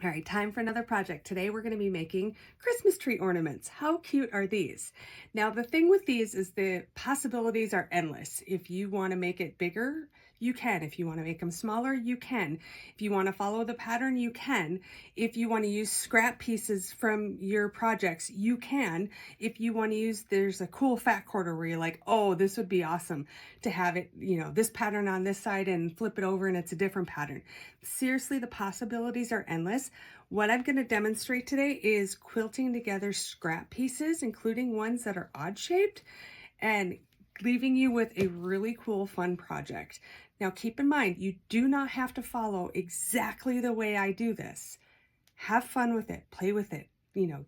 All right, time for another project. Today we're going to be making Christmas tree ornaments. How cute are these? Now the thing with these is the possibilities are endless. If you want to make it bigger, you can. If you want to make them smaller, you can. If you want to follow the pattern, you can. If you want to use scrap pieces from your projects, you can. If you want to use, there's a cool fat quarter where you're like, oh, this would be awesome to have it, this pattern on this side and flip it over and it's a different pattern. Seriously, the possibilities are endless. What I'm going to demonstrate today is quilting together scrap pieces, including ones that are odd shaped, and leaving you with a really cool, fun project. Now, keep in mind, you do not have to follow exactly the way I do this. Have fun with it, play with it,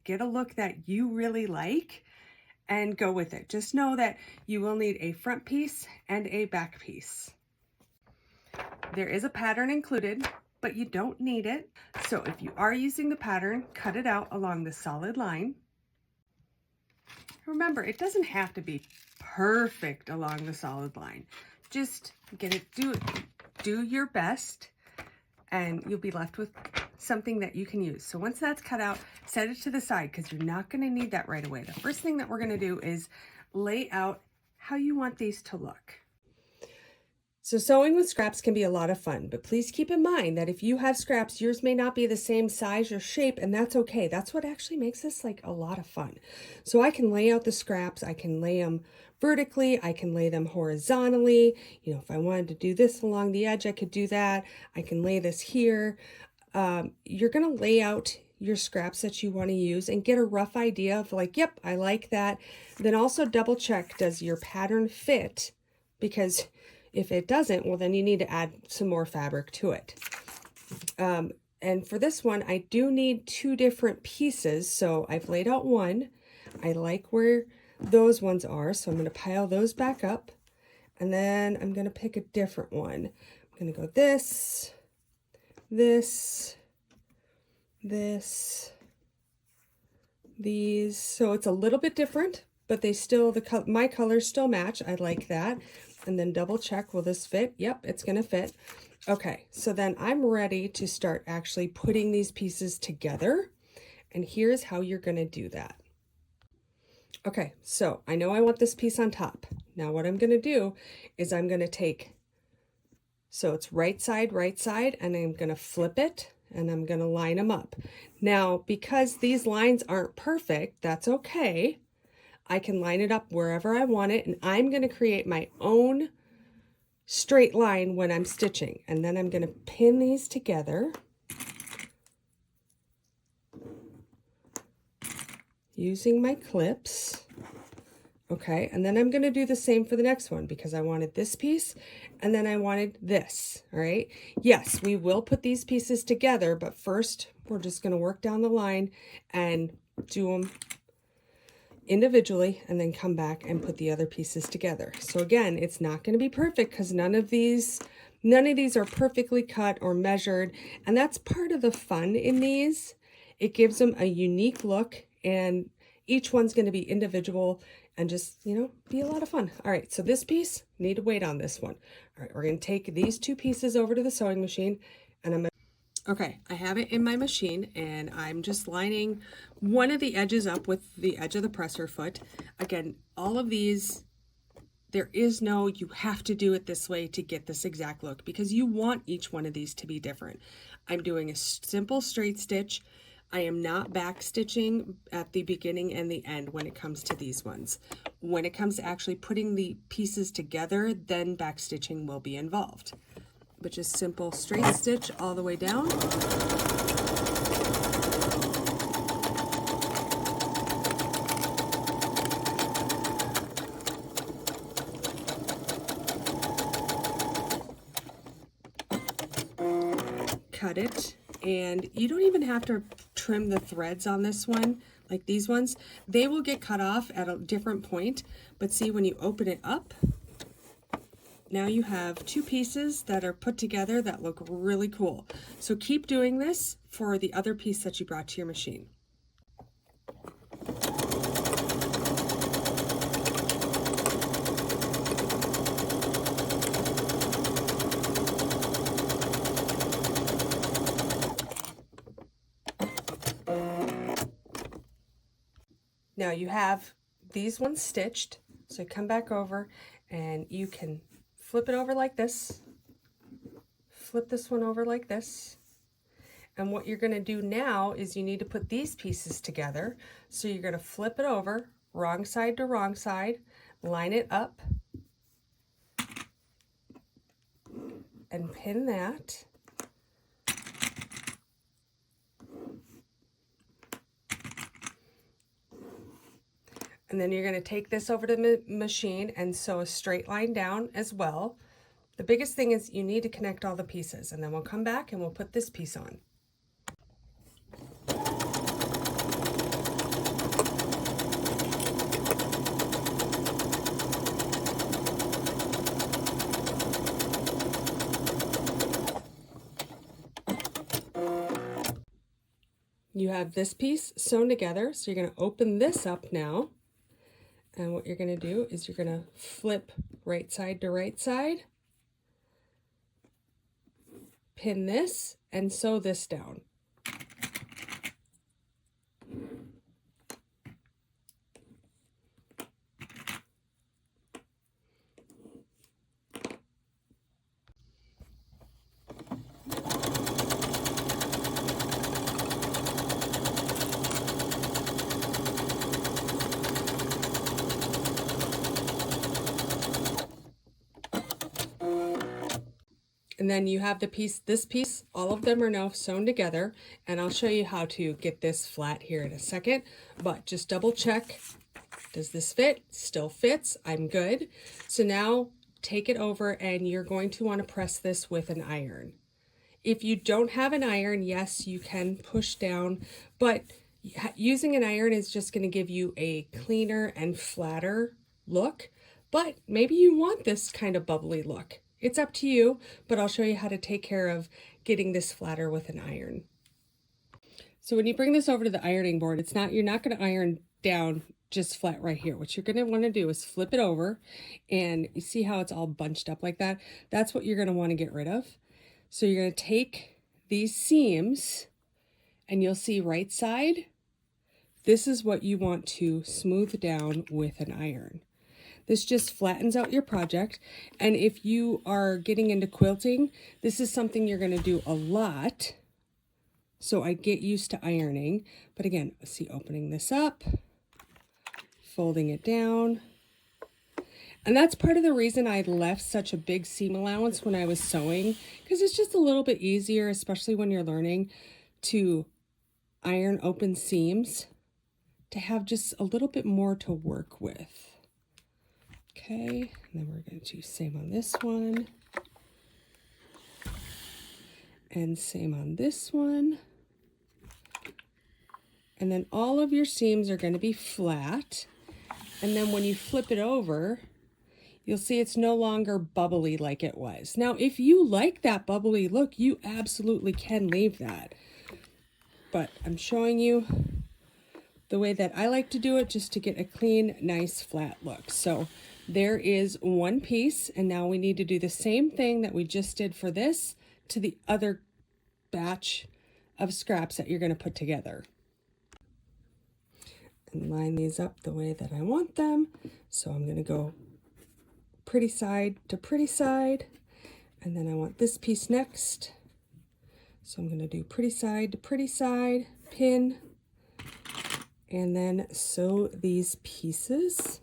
get a look that you really like and go with it. Just know that you will need a front piece and a back piece. There is a pattern included, but you don't need it. So if you are using the pattern, cut it out along the solid line. Remember, it doesn't have to be perfect along the solid line. Just do your best, and you'll be left with something that you can use. So once that's cut out, set it to the side because you're not going to need that right away. The first thing that we're going to do is lay out how you want these to look. So sewing with scraps can be a lot of fun, but please keep in mind that if you have scraps, yours may not be the same size or shape, and that's okay. That's what actually makes this like a lot of fun. So I can lay out the scraps, I can lay them vertically, I can lay them horizontally. If I wanted to do this along the edge, I could do that. I can lay this here. You're going to lay out your scraps that you want to use and get a rough idea of like, yep, I like that. Then also double check, does your pattern fit? Because if it doesn't, well, then you need to add some more fabric to it. And for this one, I do need two different pieces. So I've laid out one. I like where those ones are. So I'm going to pile those back up. And then I'm going to pick a different one. I'm going to go this, this, this, these. So it's a little bit different, but they still, my colors still match. I like that. And then double check, will this fit? Yep, it's going to fit. Okay, so then I'm ready to start actually putting these pieces together. And here's how you're going to do that. Okay, so I know I want this piece on top. Now what I'm going to do is I'm going to take, so it's right side, and I'm going to flip it and I'm going to line them up. Now, because these lines aren't perfect, that's okay. I can line it up wherever I want it, and I'm going to create my own straight line when I'm stitching. And then I'm going to pin these together using my clips. Okay, and then I'm going to do the same for the next one because I wanted this piece and then I wanted this. All right, yes, we will put these pieces together, but first we're just going to work down the line and do them individually and then come back and put the other pieces together. So again, it's not going to be perfect because none of these are perfectly cut or measured, and that's part of the fun in these. It gives them a unique look, and each one's going to be individual and just, be a lot of fun. All right, so this piece, need to wait on this one. All right, we're going to take these two pieces over to the sewing machine, and I'm going to okay, I have it in my machine and I'm just lining one of the edges up with the edge of the presser foot. Again, all of these, there is no, you have to do it this way to get this exact look because you want each one of these to be different. I'm doing a simple straight stitch. I am not back stitching at the beginning and the end when it comes to these ones. When it comes to actually putting the pieces together, then back stitching will be involved. But just simple straight stitch all the way down. Cut it, and you don't even have to trim the threads on this one, like these ones. They will get cut off at a different point, but see when you open it up, now you have two pieces that are put together that look really cool. So keep doing this for the other piece that you brought to your machine. Now you have these ones stitched, so come back over and you can flip it over like this, flip this one over like this, and what you're going to do now is you need to put these pieces together. So you're going to flip it over, wrong side to wrong side, line it up, and pin that. And then you're going to take this over to the machine and sew a straight line down as well. The biggest thing is you need to connect all the pieces, and then we'll come back and we'll put this piece on. You have this piece sewn together, so you're going to open this up now. And what you're going to do is you're going to flip right side to right side, pin this, and sew this down. And then you have this piece, all of them are now sewn together, and I'll show you how to get this flat here in a second, but just double check. Does this fit? Still fits. I'm good. So now take it over and you're going to want to press this with an iron. If you don't have an iron, yes, you can push down, but using an iron is just going to give you a cleaner and flatter look, but maybe you want this kind of bubbly look. It's up to you, but I'll show you how to take care of getting this flatter with an iron. So when you bring this over to the ironing board, you're not going to iron down just flat right here. What you're going to want to do is flip it over, and you see how it's all bunched up like that? That's what you're going to want to get rid of. So you're going to take these seams, and you'll see right side. This is what you want to smooth down with an iron. This just flattens out your project, and if you are getting into quilting, this is something you're going to do a lot, so I get used to ironing. But again, see, opening this up, folding it down, and that's part of the reason I left such a big seam allowance when I was sewing, because it's just a little bit easier, especially when you're learning to iron open seams, to have just a little bit more to work with. Okay, and then we're going to do same on this one, and same on this one, and then all of your seams are going to be flat, and then when you flip it over, you'll see it's no longer bubbly like it was. Now, if you like that bubbly look, you absolutely can leave that, but I'm showing you the way that I like to do it, just to get a clean, nice, flat look. So there is one piece, and now we need to do the same thing that we just did for this to the other batch of scraps that you're going to put together. And line these up the way that I want them. So I'm going to go pretty side to pretty side, and then I want this piece next. So I'm going to do pretty side to pretty side, pin, and then sew these pieces.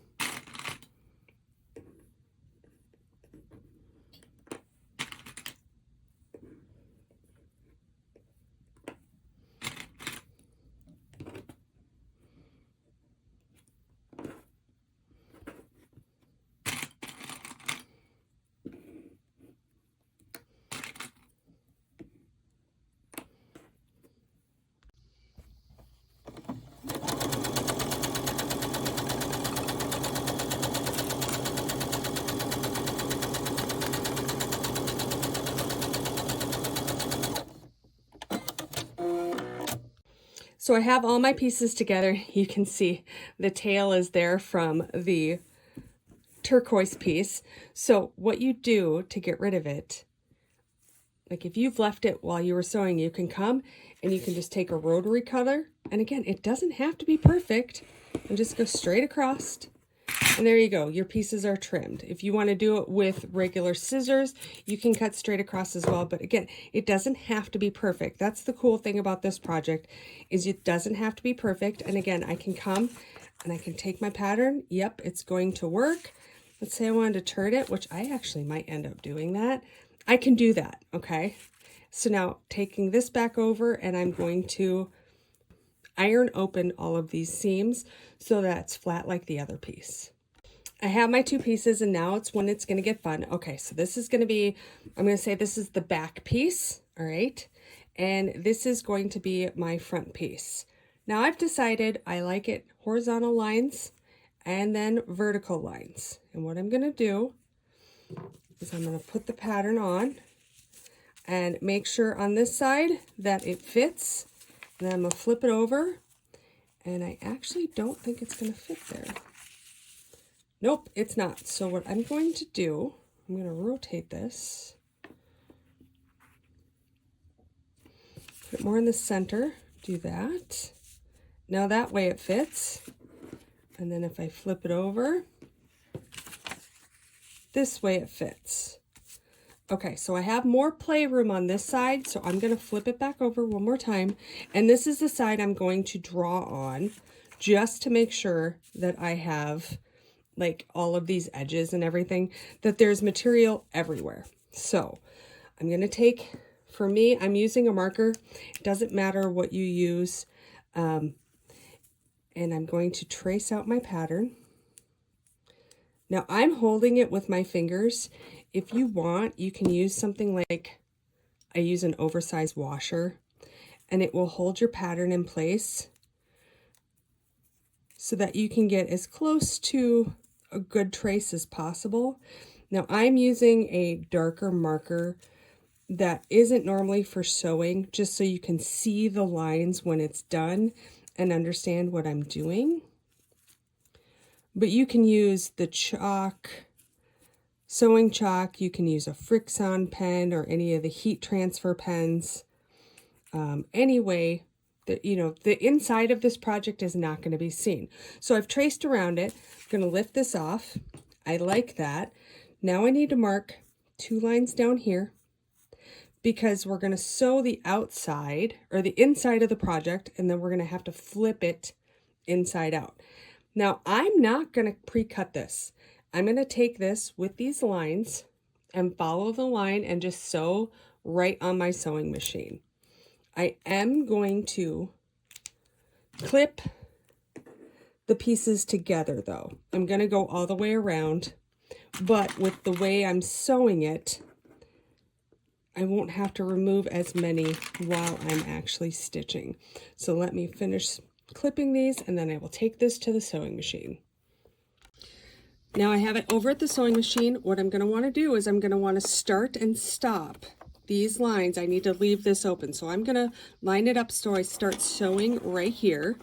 So I have all my pieces together. You can see the tail is there from the turquoise piece. So what you do to get rid of it, like if you've left it while you were sewing, you can come and you can just take a rotary cutter. And again, it doesn't have to be perfect. and just go straight across. And there you go, your pieces are trimmed. If you want to do it with regular scissors, you can cut straight across as well. But again, it doesn't have to be perfect. That's the cool thing about this project, is it doesn't have to be perfect. And again, I can come and I can take my pattern. Yep, it's going to work. Let's say I wanted to turn it, which I actually might end up doing that. I can do that, okay? So now taking this back over, and I'm going to iron open all of these seams so that it's flat like the other piece. I have my two pieces, and now it's when it's going to get fun. Okay, so this is going to be, I'm going to say this is the back piece, all right? And this is going to be my front piece. Now I've decided I like it horizontal lines and then vertical lines. And what I'm going to do is I'm going to put the pattern on and make sure on this side that it fits. And then I'm going to flip it over, and I actually don't think it's going to fit there. Nope, it's not. So what I'm going to do, I'm going to rotate this, put it more in the center, do that. Now that way it fits. And then if I flip it over, this way it fits. Okay, so I have more playroom on this side, so I'm going to flip it back over one more time. And this is the side I'm going to draw on, just to make sure that I have like all of these edges and everything, that there's material everywhere. So I'm going to take, for me, I'm using a marker. It doesn't matter what you use. And I'm going to trace out my pattern. Now I'm holding it with my fingers. If you want, you can use something like, I use an oversized washer, and it will hold your pattern in place so that you can get as close to a good trace as possible. Now I'm using a darker marker that isn't normally for sewing, just so you can see the lines when it's done and understand what I'm doing. But you can use the chalk, sewing chalk, you can use a Frixion pen or any of the heat transfer pens. Anyway, the inside of this project is not going to be seen. So I've traced around it. I'm going to lift this off. I like that. Now I need to mark 2 lines down here, because we're going to sew the outside or the inside of the project, and then we're going to have to flip it inside out. Now I'm not going to pre-cut this. I'm going to take this with these lines and follow the line and just sew right on my sewing machine. I am going to clip the pieces together though. I'm going to go all the way around, but with the way I'm sewing it, I won't have to remove as many while I'm actually stitching. So let me finish clipping these, and then I will take this to the sewing machine. Now I have it over at the sewing machine. What I'm going to want to do is I'm going to want to start and stop these lines. I need to leave this open. So I'm going to line it up so I start sewing right here.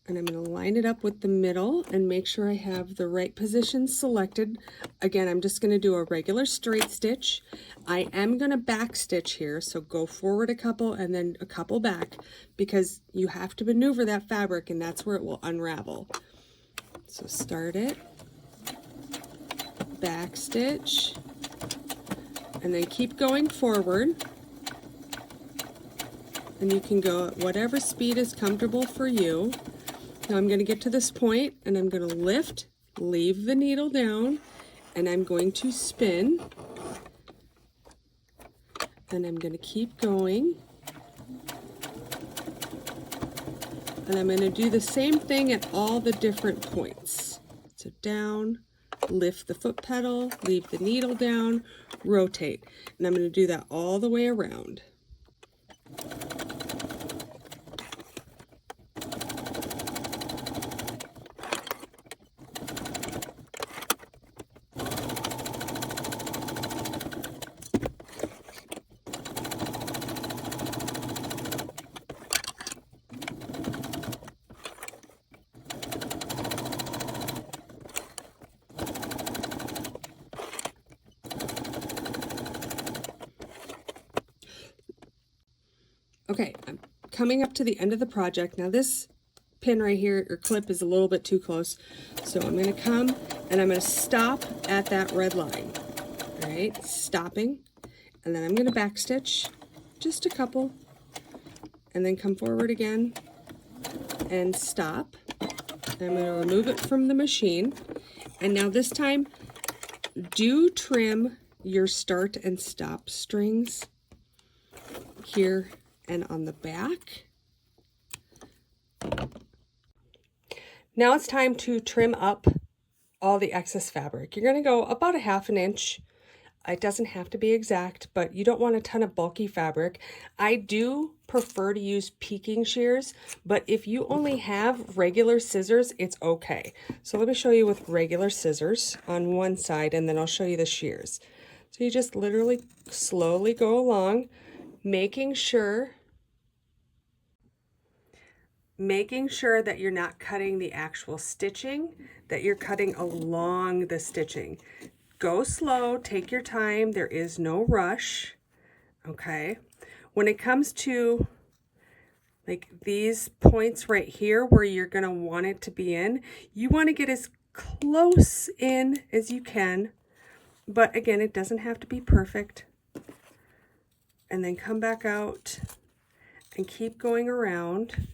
And I'm going to line it up with the middle and make sure I have the right position selected. Again, I'm just going to do a regular straight stitch. I am going to back stitch here, so go forward a couple and then a couple back, because you have to maneuver that fabric, and that's where it will unravel. So start it, back stitch, and then keep going forward. And you can go at whatever speed is comfortable for you. Now I'm going to get to this point, and I'm going to lift, leave the needle down, and I'm going to spin. And I'm going to keep going. And I'm going to do the same thing at all the different points. So down, lift the foot pedal, leave the needle down, rotate. And I'm going to do that all the way around. Okay, I'm coming up to the end of the project. Now this pin right here, or clip, is a little bit too close. So I'm going to come and I'm going to stop at that red line. All right, stopping. And then I'm going to backstitch just a couple. And then come forward again and stop. And I'm going to remove it from the machine. And now this time, do trim your start and stop strings here and on the back. Now it's time to trim up all the excess fabric. You're going to go about a 1/2 inch. It doesn't have to be exact, but you don't want a ton of bulky fabric. I do prefer to use peaking shears, but if you only have regular scissors, it's okay. So let me show you with regular scissors on one side, and then I'll show you the shears. So you just literally slowly go along, making sure that you're not cutting the actual stitching, that you're cutting along the stitching. Go slow, take your time, there is no rush, okay? When it comes to like these points right here where you're gonna want it to be in, you wanna get as close in as you can, but again, it doesn't have to be perfect. And then come back out and keep going around.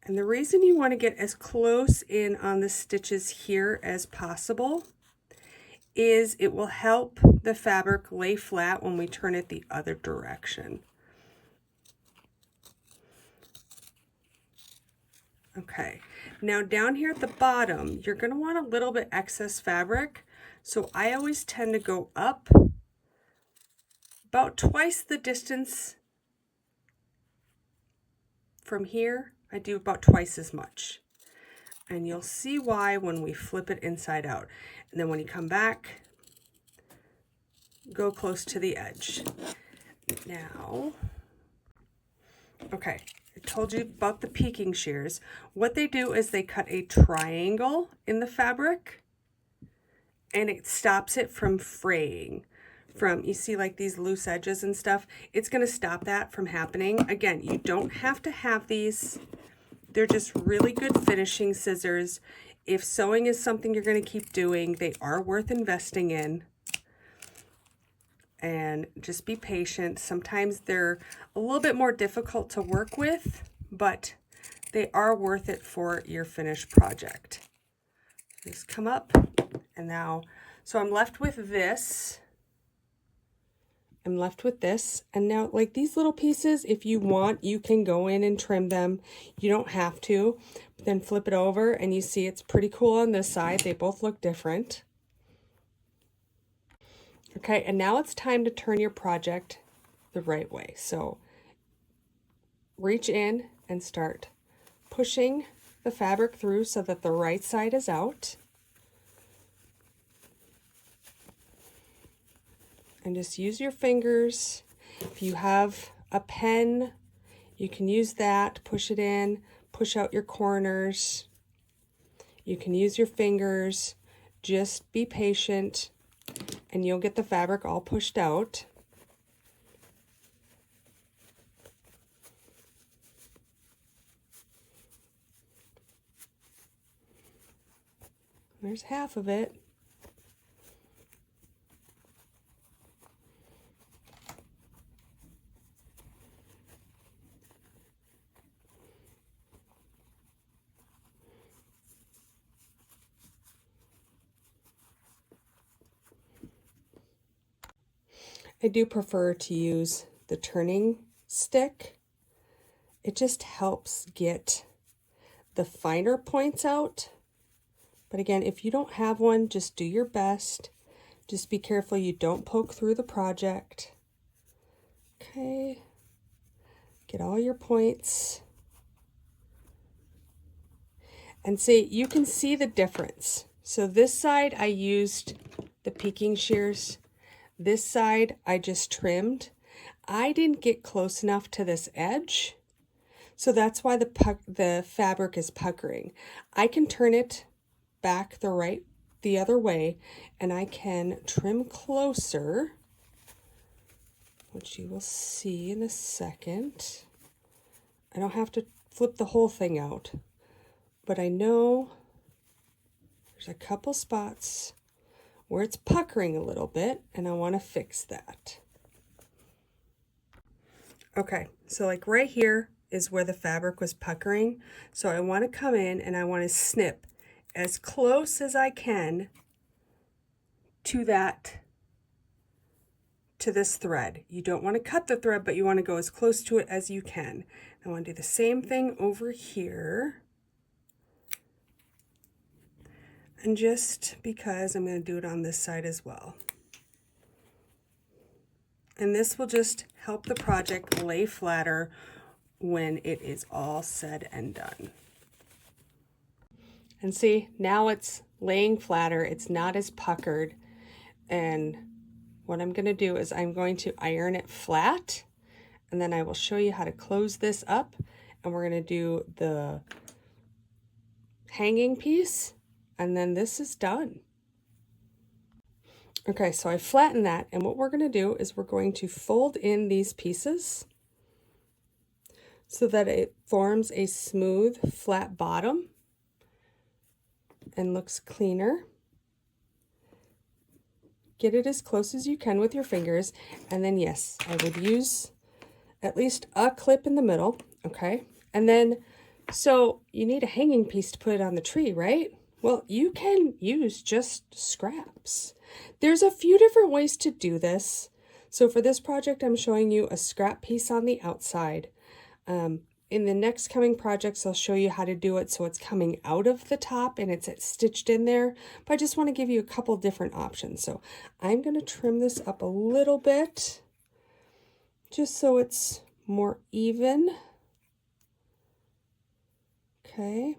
And the reason you wanna get as close in on the stitches here as possible is it will help the fabric lay flat when we turn it the other direction. Okay, now down here at the bottom, you're going to want a little bit excess fabric. So I always tend to go up about twice the distance from here. I do about twice as much. And you'll see why when we flip it inside out. And then when you come back, go close to the edge. Now, okay, I told you about the peaking shears. What they do is they cut a triangle in the fabric and it stops it from fraying. You see like these loose edges and stuff, it's gonna stop that from happening. Again, you don't have to have these. They're just really good finishing scissors. If sewing is something you're going to keep doing, they are worth investing in. And just be patient. Sometimes they're a little bit more difficult to work with, but they are worth it for your finished project. Just come up and now, so I'm left with this. I'm left with this, and now like these little pieces, if you want, you can go in and trim them. You don't have to. But then flip it over and you see it's pretty cool on this side. They both look different. Okay, and now it's time to turn your project the right way. So reach in and start pushing the fabric through so that the right side is out. And just use your fingers. If you have a pen, you can use that, push it in, push out your corners. You can use your fingers. Just be patient and you'll get the fabric all pushed out. There's half of it. I do prefer to use the turning stick. It just helps get the finer points out. But again, if you don't have one, just do your best. Just be careful you don't poke through the project. Okay. Get all your points. And see, you can see the difference. So this side I used the peaking shears. This side I just trimmed. I didn't get close enough to this edge, so that's why the fabric is puckering. I can turn it back the other way, and I can trim closer, which you will see in a second. I don't have to flip the whole thing out, but I know there's a couple spots where it's puckering a little bit, and I want to fix that. Okay, so like right here is where the fabric was puckering. So I want to come in and I want to snip as close as I can to this thread. You don't want to cut the thread, but you want to go as close to it as you can. I want to do the same thing over here. And just because I'm going to do it on this side as well. And this will just help the project lay flatter when it is all said and done. And see, now it's laying flatter. It's not as puckered. And what I'm going to do is I'm going to iron it flat, and then I will show you how to close this up, and we're going to do the hanging piece, and then this is done. Okay, so I flattened that, and what we're going to do is we're going to fold in these pieces so that it forms a smooth, flat bottom and looks cleaner. Get it as close as you can with your fingers, and then yes, I would use at least a clip in the middle, okay? And then, so you need a hanging piece to put it on the tree, right? Well, you can use just scraps. There's a few different ways to do this. So for this project, I'm showing you a scrap piece on the outside. In the next coming projects, I'll show you how to do it so it's coming out of the top and it's stitched in there. But I just want to give you a couple different options. So I'm going to trim this up a little bit just so it's more even. Okay.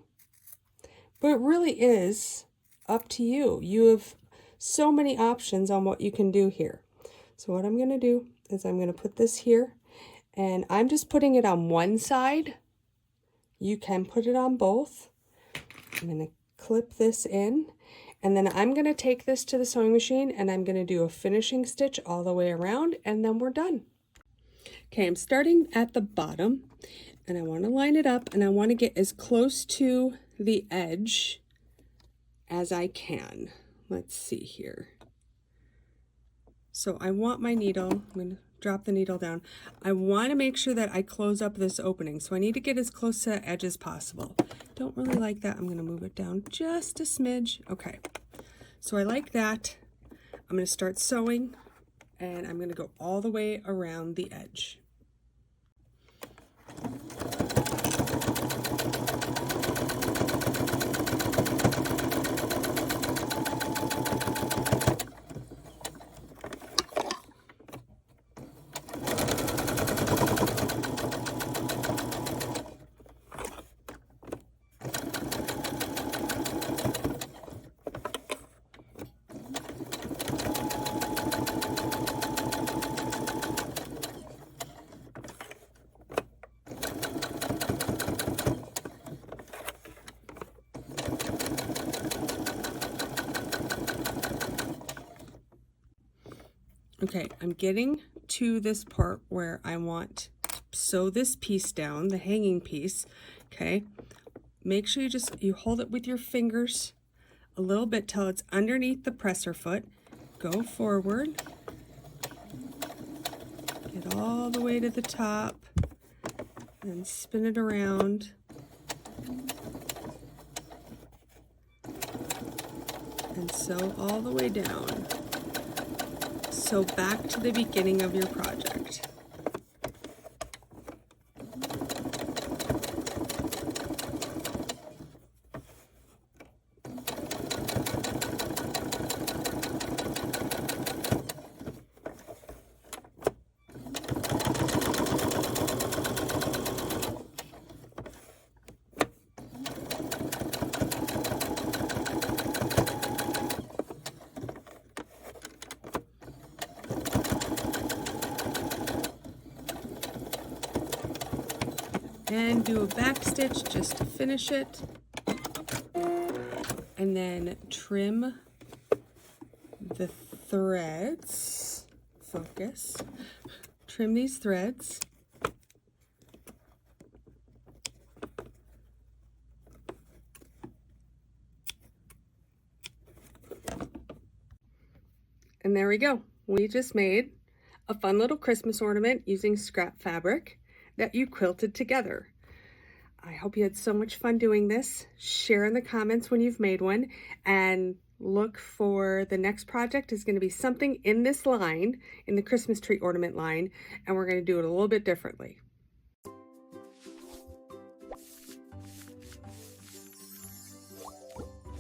But it really is up to you. You have so many options on what you can do here. So what I'm going to do is I'm going to put this here, and I'm just putting it on one side. You can put it on both. I'm going to clip this in, and then I'm going to take this to the sewing machine, and I'm going to do a finishing stitch all the way around, and then we're done. Okay, I'm starting at the bottom, and I want to line it up, and I want to get as close to the edge as I can. Let's see here. So I want my needle, I'm going to drop the needle down. I want to make sure that I close up this opening. So I need to get as close to the edge as possible. Don't really like that. I'm going to move it down just a smidge. Okay. So I like that. I'm going to start sewing, and I'm going to go all the way around the edge. Okay, I'm getting to this part where I want to sew this piece down, the hanging piece, okay? Make sure you hold it with your fingers a little bit till it's underneath the presser foot. Go forward. Get all the way to the top and spin it around. And sew all the way down. So back to the beginning of your project. And do a back stitch just to finish it, and then trim the threads. Focus. Trim these threads. And there we go. We just made a fun little Christmas ornament using scrap fabric that you quilted together. I hope you had so much fun doing this. Share in the comments when you've made one, and look for the next project is going to be something in this line, in the Christmas tree ornament line, and we're going to do it a little bit differently.